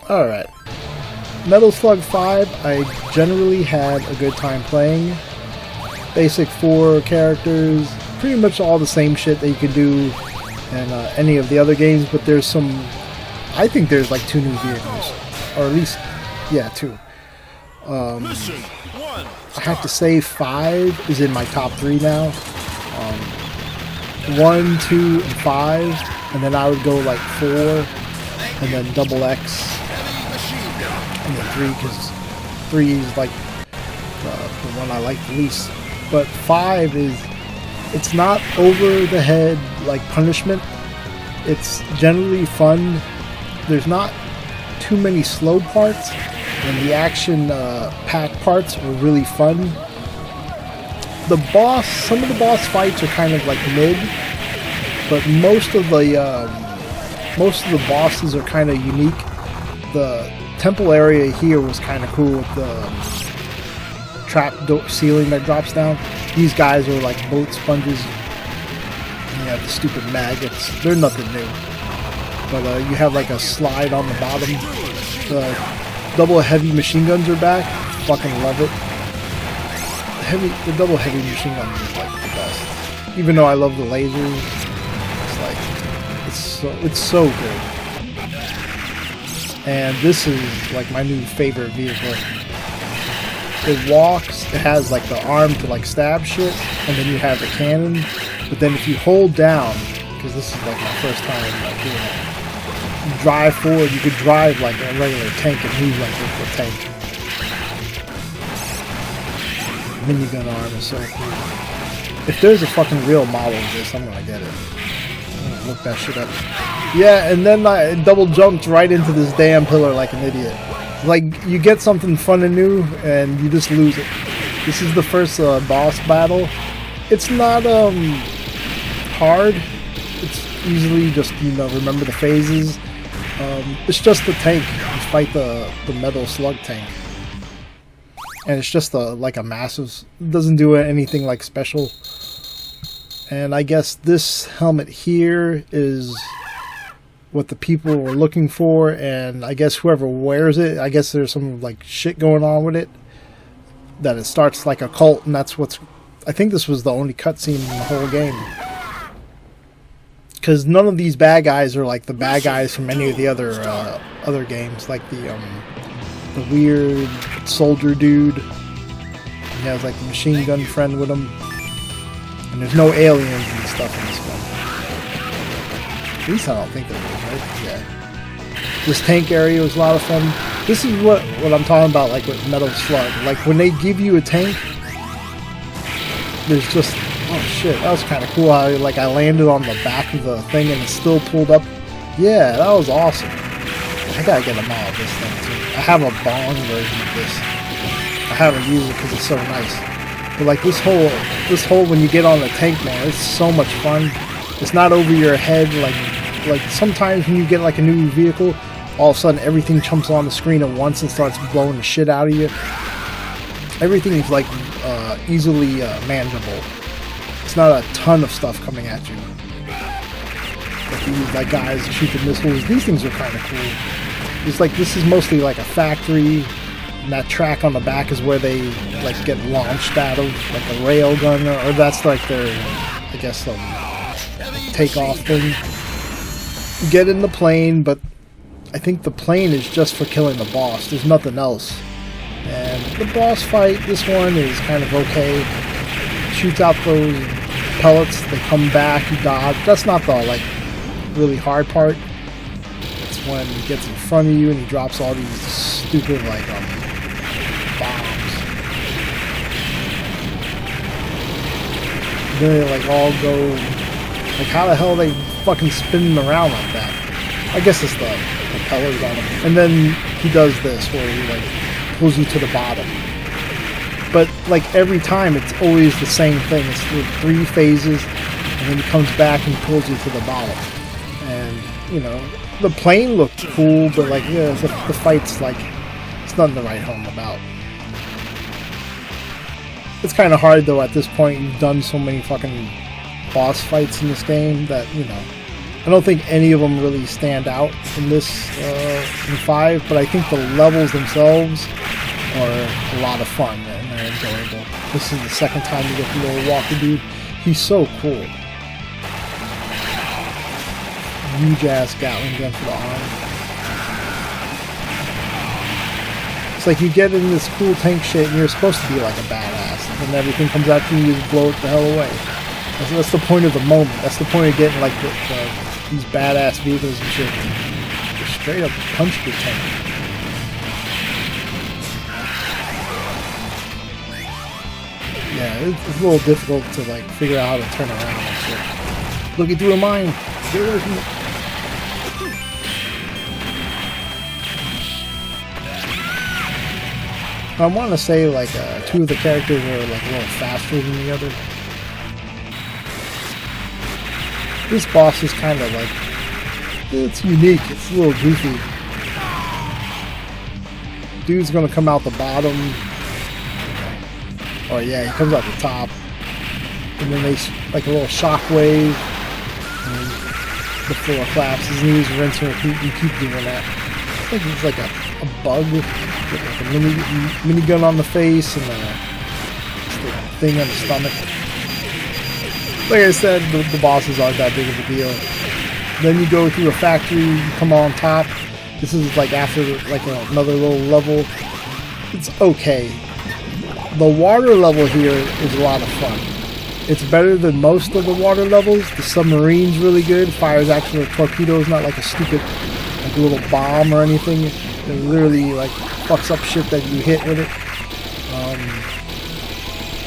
Alright. Metal Slug 5, I generally had a good time playing. Basic 4 characters, pretty much all the same shit that you could do in any of the other games, but there's some... I think there's like 2 new vehicles. Or at least, yeah, 2. I have to say 5 is in my top 3 now. 1, 2, and 5, and then I would go like 4, and then double X, and then 3, because 3 is like the one I like the least. But 5 is, it's not over the head like punishment. It's generally fun. There's not too many slow parts, and the action packed parts are really fun. The boss, some of the boss fights are kind of like mid, but most of the bosses are kind of unique. The temple area here was kind of cool with the trap ceiling that drops down. These guys are like boat sponges. You have the stupid maggots. They're nothing new. But you have like a slide on the bottom. The double heavy machine guns are back. Fucking love it. The double heavy machine guns is like the best. Even though I love the lasers, it's so good. And this is like my new favorite vehicle. It walks, it has like the arm to like stab shit, and then you have the cannon. But then if you hold down, because this is like my first time like doing it, you drive forward, you could drive like a regular tank and move like a tank. Minigun arm is so cool. If there's a fucking real model of this, I'm gonna get it. I'm gonna look that shit up. Yeah, and then I double jumped right into this damn pillar like an idiot. Like, you get something fun and new, and you just lose it. This is the first boss battle. It's not hard. It's easily just, you know, remember the phases. It's just the tank. You fight the metal slug tank. And it's just like a massive... It doesn't do anything like special. And I guess this helmet here is what the people were looking for, and I guess whoever wears it, I guess there's some like shit going on with it, that it starts like a cult, and that's what's... I think this was the only cutscene in the whole game. Because none of these bad guys are like the bad guys from any of the other games, like the weird soldier dude. He has like the machine gun friend with him. And there's no aliens and stuff in this one. At least I don't think there is, right? Yeah. This tank area was a lot of fun. This is what I'm talking about, like with Metal Slug. Like when they give you a tank, there's just... Oh shit, that was kind of cool how like I landed on the back of the thing and it still pulled up. Yeah, that was awesome. I gotta get a mod of this thing too. I have a bong version of this. I haven't used it because it's so nice. But like this whole when you get on the tank, man, it's so much fun. It's not over your head like sometimes when you get like a new vehicle, all of a sudden everything jumps on the screen at once and starts blowing the shit out of you. Everything is like easily manageable. It's not a ton of stuff coming at you. Like you use like guys to shoot the missiles. These things are kind of cool. It's like this is mostly like a factory. And that track on the back is where they like get launched out of, like a rail gun, or that's like their, I guess, takeoff thing. You get in the plane, but I think the plane is just for killing the boss. There's nothing else. And the boss fight, this one is kind of okay. Shoots out those pellets, they come back, you dodge. That's not the like really hard part. It's when he gets in front of you and he drops all these stupid like bombs. Then they like all go like, how the hell are they fucking spinning around like that? I guess it's the propellers on him. And then he does this where he like pulls you to the bottom. But like every time it's always the same thing. It's the 3 phases and then he comes back and pulls you to the bottom. And you know, the plane looked cool, but like, yeah, the fight's like, it's nothing to write home about. It's kind of hard though at this point. You've done so many fucking boss fights in this game that, you know, I don't think any of them really stand out in this in 5, but I think the levels themselves are a lot of fun and they're enjoyable. This is the second time you get the little walker dude. He's so cool. Huge ass Gatling gun for the arm. It's like you get in this cool tank shit and you're supposed to be like a badass, and then everything comes at you and you just blow it the hell away. That's the point of the moment. That's the point of getting like these badass vehicles and shit. Just straight up punch the tank. Yeah, it's a little difficult to like figure out how to turn around and shit. Looking through a mine. Get away from it. I want to say like 2 of the characters are like a little faster than the other. This boss is kind of like, it's unique, it's a little goofy. Dude's gonna come out the bottom. Oh yeah, he comes out the top. And then they, like a little shockwave. And the floor collapses and he's rinse and repeat and keep doing that. I think it's like a bug with like a minigun on the face and a thing on the stomach. Like I said, the bosses aren't that big of a deal. Then you go through a factory, you come on top. This is like after like another little level. It's okay. The water level here is a lot of fun. It's better than most of the water levels. The submarine's really good. Fires actual torpedoes, not like a stupid like little bomb or anything. It literally like fucks up shit that you hit with it.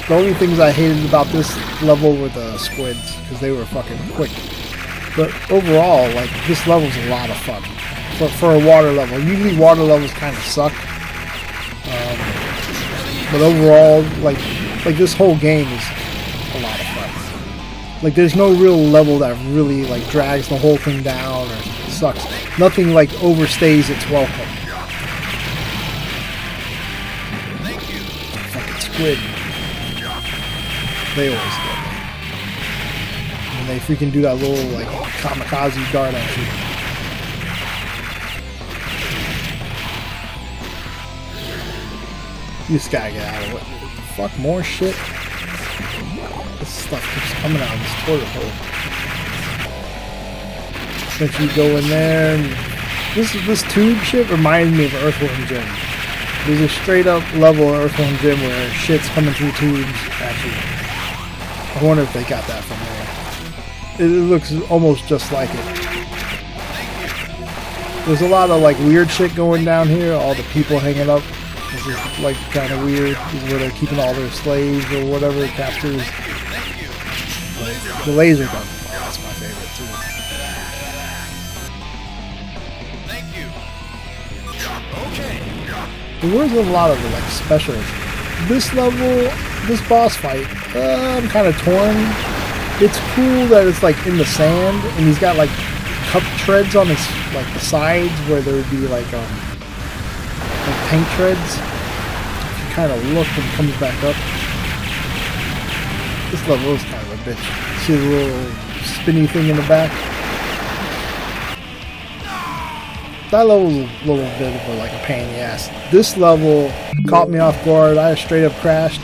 The only things I hated about this level were the squids, because they were fucking quick. But overall, like, this level's a lot of fun. For a water level. Usually water levels kind of suck. But overall, like this whole game is a lot of fun. Like, there's no real level that really, like, drags the whole thing down or sucks. Nothing, like, overstays its welcome. Fucking squid. They always get me. And they freaking do that little, like, kamikaze dart at you. You just gotta get out of it. Fuck, more shit? This stuff keeps coming out of this toilet hole. Then you go in there, and this tube shit reminds me of Earthworm Jim. There's a straight up level of Earthworm Jim where shit's coming through tubes at you. I wonder if they got that from there. It looks almost just like it. There's a lot of like weird shit going down here. All the people hanging up. This is like kind of weird. This is where they're keeping all their slaves or whatever captures. Like, the laser gun. Oh, that's my favorite too. Thank you. Okay. There was a lot of like specials. This level, this boss fight, I'm kind of torn. It's cool that it's like in the sand, and he's got like cup treads on his like the sides where there would be like tank treads. If you kind of look when it comes back up, this level is kind of a bitch. See the little spinny thing in the back? That level was a little bit of like a pain in the ass. This level caught me off guard. I straight up crashed.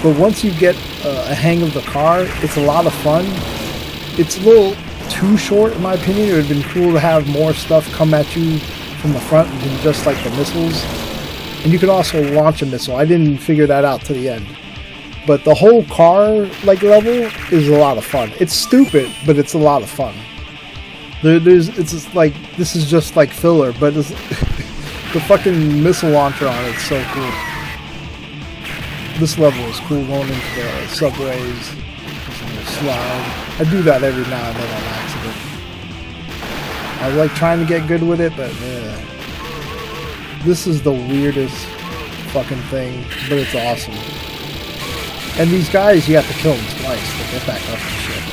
But once you get a hang of the car, it's a lot of fun. It's a little too short in my opinion. It would have been cool to have more stuff come at you from the front than just like the missiles. And you can also launch a missile. I didn't figure that out to the end. But the whole car like level is a lot of fun. It's stupid, but it's a lot of fun. It's just like, this is just like filler, but it's the fucking missile launcher on it's so cool. This level is cool, going into the subways, the Slug. I do that every now and then on accident. I was like trying to get good with it, but this is the weirdest fucking thing, but it's awesome. And these guys, you have to kill them twice to get back up and shit.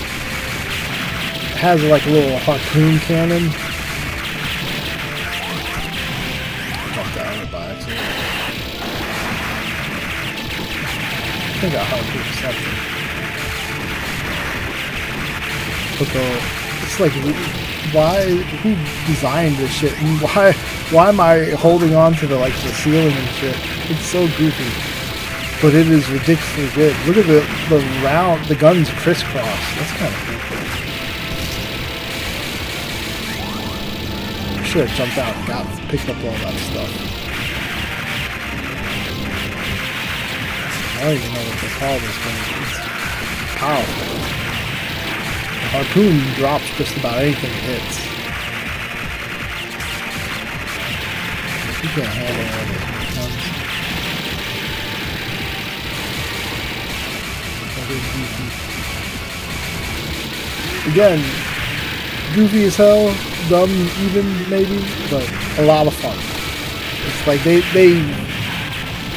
It has like a little harpoon cannon. I jumped out of it by accident. I think I harpooned something. But it's like who designed this shit, and why am I holding on to the ceiling and shit? It's so goofy, but it is ridiculously good. Look at the guns crisscross. That's kind of cool. I should have jumped out and picked up all that stuff. I don't even know what they call this thing. It's powerful. The harpoon drops just about anything it hits. You can't handle all those guns. Again, goofy as hell, dumb even maybe, but a lot of fun. It's like they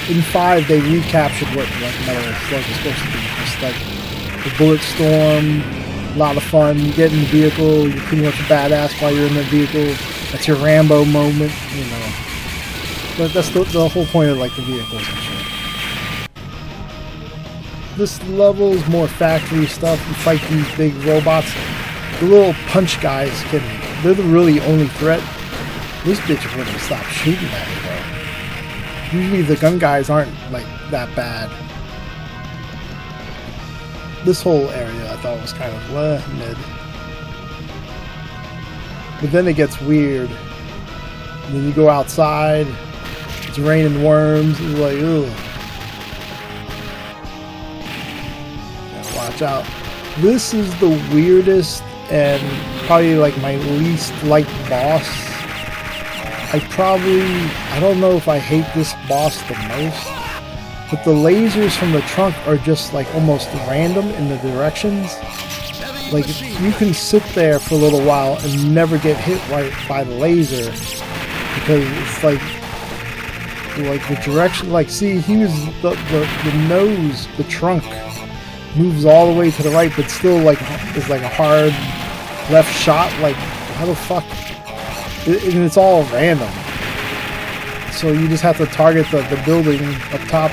in 5 they recaptured what Metal Slug was supposed to be. Just like the bullet storm, a lot of fun. You get in the vehicle, you're pretty much a badass while you're in the vehicle. That's your Rambo moment, you know. But that's the whole point of the vehicles and shit. This level is more factory stuff. You fight these big robots. The little punch guys they're the really only threat. This bitch wouldn't stop shooting at me though. Usually the gun guys aren't that bad. This whole area I thought was kind of mid. But then it gets weird. And then you go outside, it's raining worms, it's like, ugh. Watch out. This is the weirdest and probably my least liked boss. I don't know if I hate this boss the most, but the lasers from the trunk are just almost random in the directions. You can sit there for a little while and never get hit right by the laser because it's the direction. See, he was the nose, the trunk moves all the way to the right, but still is a hard left shot. How the fuck? And it's all random. So you just have to target the building up top.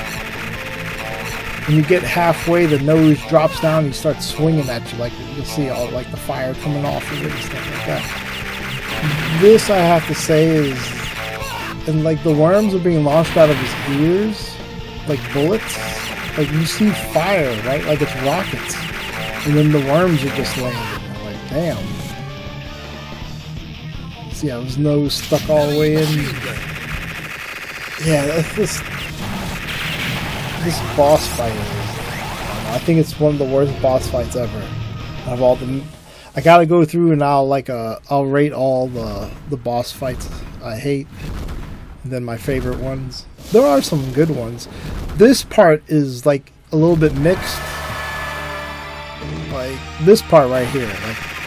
When you get halfway, the nose drops down and he starts swinging at you. You'll see all the fire coming off of it and stuff like that. This, I have to say, is... And the worms are being launched out of his ears. Bullets. You see fire, right? It's rockets. And then the worms are just landing. Damn. See how his nose stuck all the way in? Yeah, this boss fight is... I think it's one of the worst boss fights ever. Out of all the... I gotta go through and I'll rate all the boss fights I hate. And then my favorite ones. There are some good ones. This part is a little bit mixed. This part right here.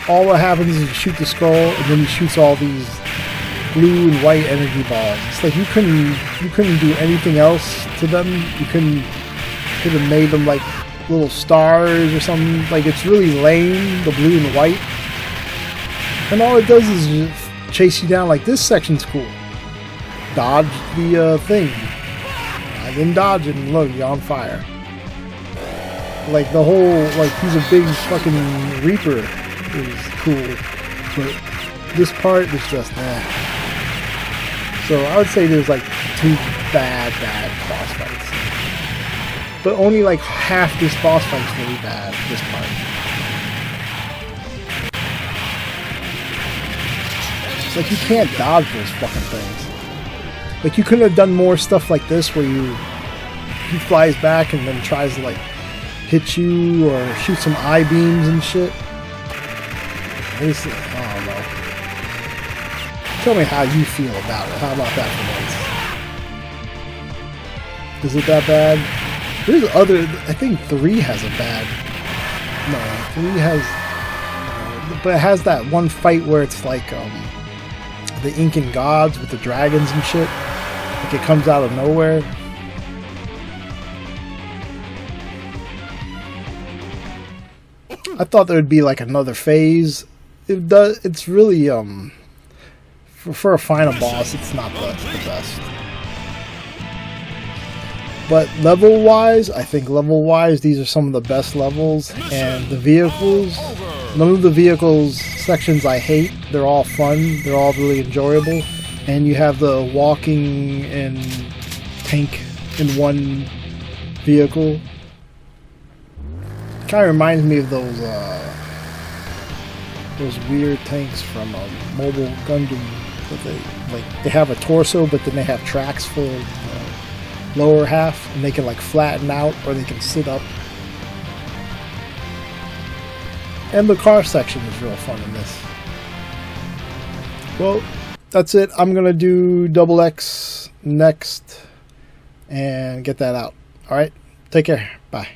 All that happens is you shoot the skull and then he shoots all these blue and white energy balls. It's you couldn't do anything else to them. You could have made them little stars or something. It's really lame, the blue and white. And all it does is just chase you down. This section's cool. Dodge the thing. I didn't dodge it and look, you're on fire. The whole, he's a big fucking reaper is cool. But this part is just, So I would say there's 2 bad boss fights. But only half this boss fight's really bad, this part. It's you can't dodge those fucking things. You couldn't have done more stuff like this where he flies back and then tries to hit you or shoot some eye beams and shit. I don't know. Tell me how you feel about it. How about that for once? Is it that bad? There's other... I think 3 has a bad... No, 3 has... but it has that one fight where it's the Incan gods with the dragons and shit. It comes out of nowhere. I thought there would be another phase. It's really for a final boss, it's not the best. But level-wise, I think level-wise, these are some of the best levels. And the vehicles, none of the vehicles sections I hate. They're all fun. They're all really enjoyable. And you have the walking and tank in one vehicle. Kind of reminds me of those weird tanks from Mobile Gundam. They have a torso, but then they have tracks for the lower half, and they can like flatten out or they can sit up. And the car section is real fun in this. Well, that's it. I'm gonna do Double X next and get that out. All right, take care. Bye.